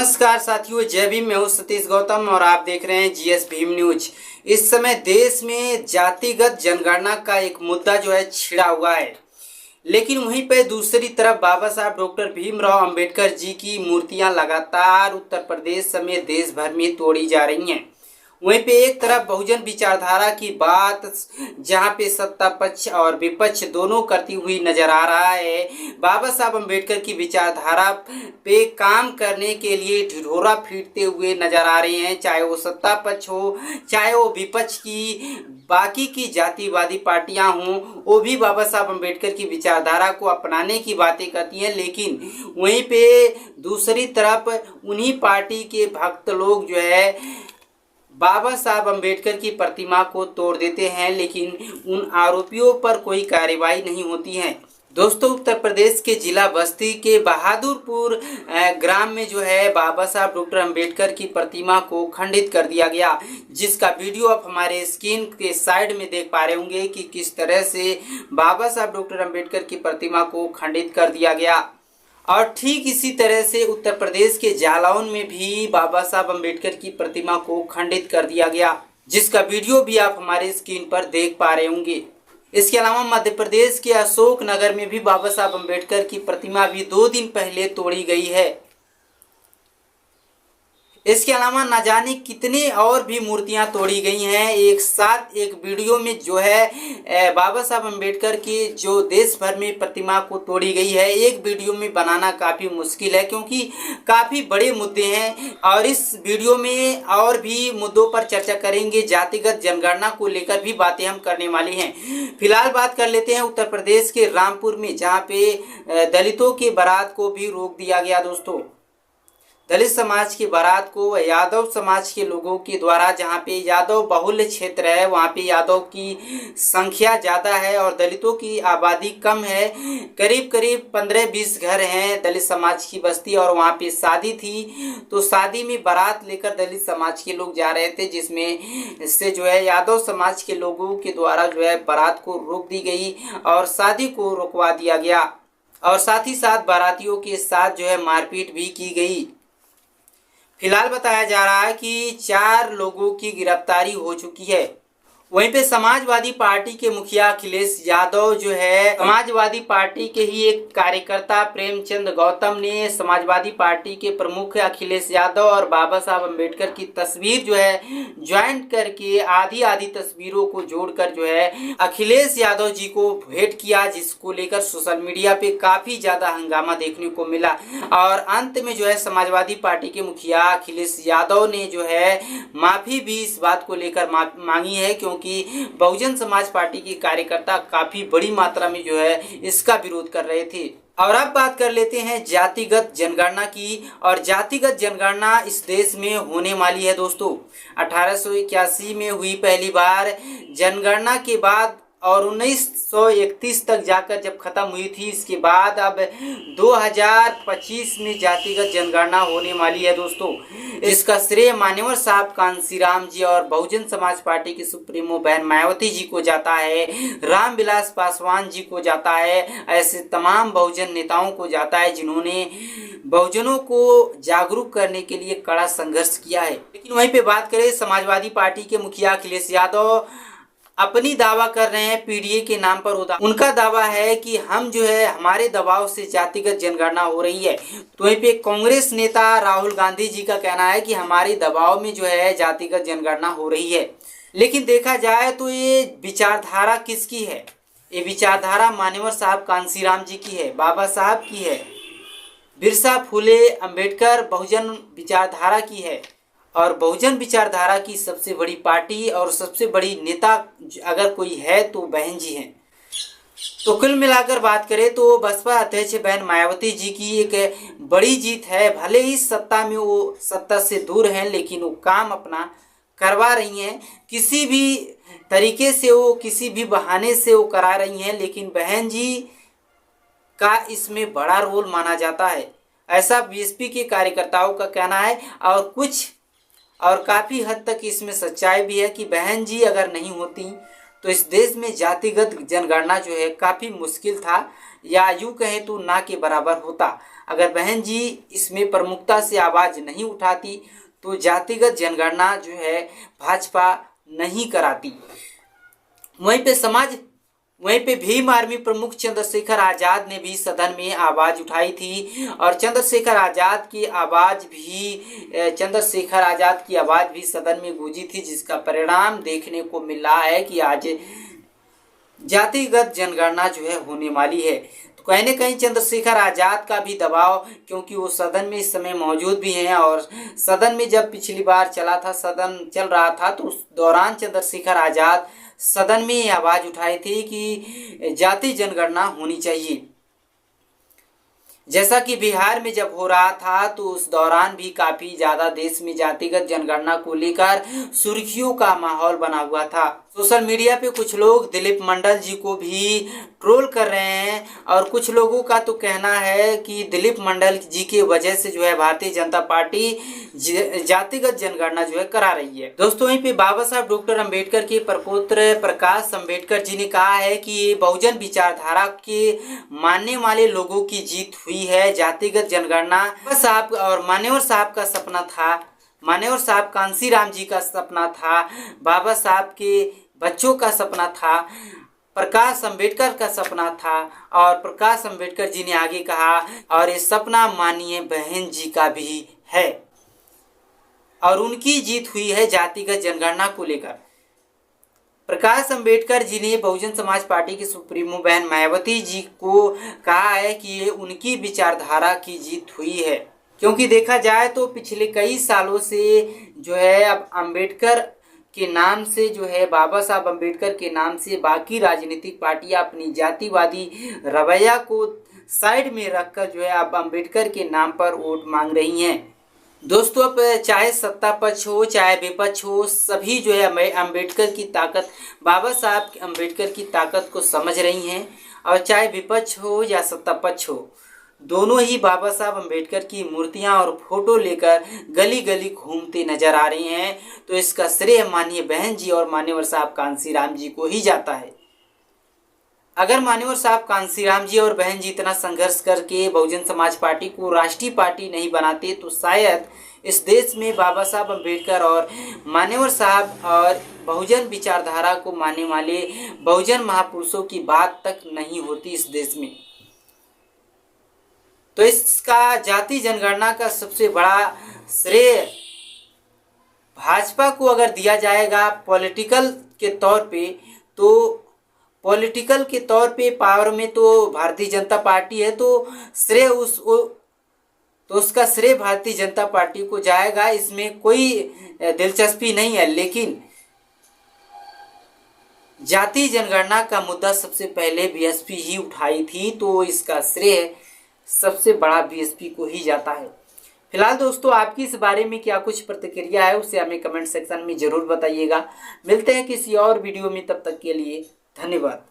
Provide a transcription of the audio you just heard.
नमस्कार साथियों, जय भीम। मैं हूं सतीश गौतम और आप देख रहे हैं जीएस भीम न्यूज। इस समय देश में जातिगत जनगणना का एक मुद्दा जो है छिड़ा हुआ है, लेकिन वहीं पर दूसरी तरफ बाबा साहब डॉक्टर भीमराव अंबेडकर जी की मूर्तियां लगातार उत्तर प्रदेश समेत देश भर में तोड़ी जा रही हैं। वहीं पे एक तरफ बहुजन विचारधारा की बात, जहां पे सत्ता पक्ष और विपक्ष दोनों करती हुई नजर आ रहा है। बाबा साहब अम्बेडकर की विचारधारा पे काम करने के लिए ढिढोरा पीटते हुए नजर आ रहे हैं, चाहे वो सत्ता पक्ष हो, चाहे वो विपक्ष की बाकी की जातिवादी पार्टियां हों, वो भी बाबा साहब अम्बेडकर की विचारधारा को अपनाने की बातें करती हैं। लेकिन वहीं पे दूसरी तरफ उन्हीं पार्टी के भक्त लोग जो है बाबा साहब अम्बेडकर की प्रतिमा को तोड़ देते हैं, लेकिन उन आरोपियों पर कोई कार्रवाई नहीं होती है। दोस्तों, उत्तर प्रदेश के जिला बस्ती के बहादुरपुर ग्राम में जो है बाबा साहब डॉक्टर अम्बेडकर की प्रतिमा को खंडित कर दिया गया, जिसका वीडियो आप हमारे स्क्रीन के साइड में देख पा रहे होंगे कि किस तरह से बाबा साहब डॉक्टर अम्बेडकर की प्रतिमा को खंडित कर दिया गया। और ठीक इसी तरह से उत्तर प्रदेश के जालौन में भी बाबा साहब अम्बेडकर की प्रतिमा को खंडित कर दिया गया, जिसका वीडियो भी आप हमारे स्क्रीन पर देख पा रहे होंगे। इसके अलावा मध्य प्रदेश के अशोक नगर में भी बाबा साहब अम्बेडकर की प्रतिमा भी 2 दिन पहले तोड़ी गई है। इसके अलावा न जाने कितने और भी मूर्तियां तोड़ी गई हैं एक साथ एक वीडियो में जो है बाबा साहब अम्बेडकर की जो देश भर में प्रतिमा को तोड़ी गई है, एक वीडियो में बनाना काफ़ी मुश्किल है, क्योंकि काफ़ी बड़े मुद्दे हैं। और इस वीडियो में और भी मुद्दों पर चर्चा करेंगे, जातिगत जनगणना को लेकर भी बातें हम करने वाली हैं। फिलहाल बात कर लेते हैं उत्तर प्रदेश के रामपुर में, जहाँ पे दलितों के बारात को भी रोक दिया गया। दोस्तों, दलित समाज की बारात को यादव समाज के लोगों के द्वारा, जहाँ पे यादव बहुल्य क्षेत्र है, वहाँ पे यादव की संख्या ज़्यादा है और दलितों की आबादी कम है। करीब करीब 15-20 घर हैं दलित समाज की बस्ती, और वहाँ पे शादी थी। तो शादी में बारात लेकर दलित समाज के लोग जा रहे थे, जिसमें से जो है यादव समाज के लोगों के द्वारा जो है बारात को रोक दी गई और शादी को रुकवा दिया गया, और साथ ही साथ बारातियों के साथ जो है मारपीट भी की गई। फिलहाल बताया जा रहा है कि 4 लोगों की गिरफ्तारी हो चुकी है। वहीं पे समाजवादी पार्टी के मुखिया अखिलेश यादव जो है, समाजवादी पार्टी के ही एक कार्यकर्ता प्रेमचंद गौतम ने समाजवादी पार्टी के प्रमुख अखिलेश यादव और बाबा साहब अम्बेडकर की तस्वीर जो है ज्वाइंट करके आधी आधी तस्वीरों को जोड़कर जो है अखिलेश यादव जी को भेंट किया, जिसको लेकर सोशल मीडिया पे काफी ज्यादा हंगामा देखने को मिला। और अंत में जो है समाजवादी पार्टी के मुखिया अखिलेश यादव ने जो है माफी भी इस बात को लेकर मांगी है, क्योंकि बहुजन समाज पार्टी के कार्यकर्ता काफी बड़ी मात्रा में जो है इसका विरोध कर रहे थे। और अब बात कर लेते हैं जातिगत जनगणना की, और जातिगत जनगणना इस देश में होने वाली है। दोस्तों, 1881 में हुई पहली बार जनगणना के बाद, और 1931 तक जाकर जब खत्म हुई थी, इसके बाद अब 2025 में जातिगत जनगणना होने वाली है। दोस्तों, इसका श्रेय मान्यवर साहब कांशीराम जी और बहुजन समाज पार्टी की सुप्रीमो बहन मायावती जी को जाता है, रामविलास पासवान जी को जाता है, ऐसे तमाम बहुजन नेताओं को जाता है जिन्होंने बहुजनों को जागरूक करने के लिए कड़ा संघर्ष किया है। लेकिन वहीं पे बात करें समाजवादी पार्टी के मुखिया अखिलेश यादव अपनी दावा कर रहे हैं पीडीए के नाम पर। उनका दावा है कि हम जो है हमारे दबाव से जातिगत जनगणना हो रही है। तो वहीं पे कांग्रेस नेता राहुल गांधी जी का कहना है कि हमारे दबाव में जो है जातिगत जनगणना हो रही है। लेकिन देखा जाए तो ये विचारधारा किसकी है? ये विचारधारा मान्यवर साहब कांशीराम जी की है, बाबा साहब की है, बिरसा फुले अम्बेडकर बहुजन विचारधारा की है। और बहुजन विचारधारा की सबसे बड़ी पार्टी और सबसे बड़ी नेता अगर कोई है तो बहन जी हैं। तो कुल मिलाकर बात करें तो बसपा अध्यक्ष बहन मायावती जी की एक बड़ी जीत है। भले ही सत्ता में वो सत्ता से दूर हैं, लेकिन वो काम अपना करवा रही हैं, किसी भी तरीके से वो, किसी भी बहाने से वो करा रही हैं। लेकिन बहन जी का इसमें बड़ा रोल माना जाता है, ऐसा बीएसपी के कार्यकर्ताओं का कहना है। और काफ़ी हद तक इसमें सच्चाई भी है कि बहन जी अगर नहीं होती तो इस देश में जातिगत जनगणना जो है काफ़ी मुश्किल था, या यूँ कहें तो ना के बराबर होता। अगर बहन जी इसमें प्रमुखता से आवाज़ नहीं उठाती तो जातिगत जनगणना जो है भाजपा नहीं कराती। वहीं पे भीम आर्मी प्रमुख चंद्रशेखर आज़ाद ने भी सदन में आवाज़ उठाई थी और चंद्रशेखर आज़ाद की आवाज़ भी सदन में गूंजी थी, जिसका परिणाम देखने को मिल रहा है कि आज जातिगत जनगणना जो है होने वाली है। तो कहीं न कहीं चंद्रशेखर आज़ाद का भी दबाव, क्योंकि वो सदन में इस समय मौजूद भी हैं और सदन में जब पिछली बार सदन चल रहा था तो उस दौरान चंद्रशेखर आज़ाद सदन में आवाज़ उठाई थी कि जाति जनगणना होनी चाहिए। जैसा कि बिहार में जब हो रहा था तो उस दौरान भी काफ़ी ज़्यादा देश में जातिगत जनगणना को लेकर सुर्खियों का माहौल बना हुआ था। सोशल मीडिया पे कुछ लोग दिलीप मंडल जी को भी ट्रोल कर रहे हैं और कुछ लोगों का तो कहना है कि दिलीप मंडल जी की वजह से जो है भारतीय जनता पार्टी जातिगत जनगणना जो है करा रही है। दोस्तों, वहीं पे बाबा साहब डॉक्टर अम्बेडकर के प्रपौत्र प्रकाश अम्बेडकर जी ने कहा है कि बहुजन विचारधारा के मानने वाले लोगों की जीत हुई है। जातिगत जनगणना साहब और मान्यवर साहब का सपना था, मान्यवर साहब कांसीराम जी का सपना था, बाबा साहब के बच्चों का सपना था, प्रकाश अम्बेडकर का सपना था और प्रकाश अम्बेडकर जी ने आगे कहा और ये सपना माननीय बहन जी का भी है और उनकी जीत हुई है जातिगत जनगणना को लेकर। प्रकाश अम्बेडकर जी ने बहुजन समाज पार्टी की सुप्रीमो बहन मायावती जी को कहा है कि ये उनकी विचारधारा की जीत हुई है, क्योंकि देखा जाए तो पिछले कई सालों से जो है अब अम्बेडकर के नाम से जो है बाबा साहब अम्बेडकर के नाम से बाकी राजनीतिक पार्टियां अपनी जातिवादी रवैया को साइड में रखकर जो है अब अम्बेडकर के नाम पर वोट मांग रही हैं। दोस्तों, अब चाहे सत्ता पक्ष हो चाहे विपक्ष हो, सभी जो है अम्बेडकर की ताकत, बाबा साहब अम्बेडकर की ताकत को समझ रही हैं और चाहे विपक्ष हो या सत्ता पक्ष हो, दोनों ही बाबा साहब अम्बेडकर की मूर्तियां और फोटो लेकर गली गली घूमते नजर आ रहे हैं। तो इसका श्रेय माननीय बहन जी और मान्यवर साहब कांसीराम जी को ही जाता है। अगर मान्यवर साहब कांसीराम जी और बहन जी इतना संघर्ष करके बहुजन समाज पार्टी को राष्ट्रीय पार्टी नहीं बनाते तो शायद इस देश में बाबा साहब अम्बेडकर और मान्यवर साहब और बहुजन विचारधारा को मानने वाले बहुजन महापुरुषों की बात तक नहीं होती इस देश में। तो इसका जाति जनगणना का सबसे बड़ा श्रेय भाजपा को अगर दिया जाएगा पॉलिटिकल के तौर पे पावर में तो भारतीय जनता पार्टी है, तो उसका श्रेय भारतीय जनता पार्टी को जाएगा, इसमें कोई दिलचस्पी नहीं है। लेकिन जाति जनगणना का मुद्दा सबसे पहले बीएसपी ही उठाई थी, तो इसका श्रेय सबसे बड़ा बीएसपी को ही जाता है। फिलहाल दोस्तों, आपकी इस बारे में क्या कुछ प्रतिक्रिया है उसे हमें कमेंट सेक्शन में जरूर बताइएगा। मिलते हैं किसी और वीडियो में, तब तक के लिए धन्यवाद।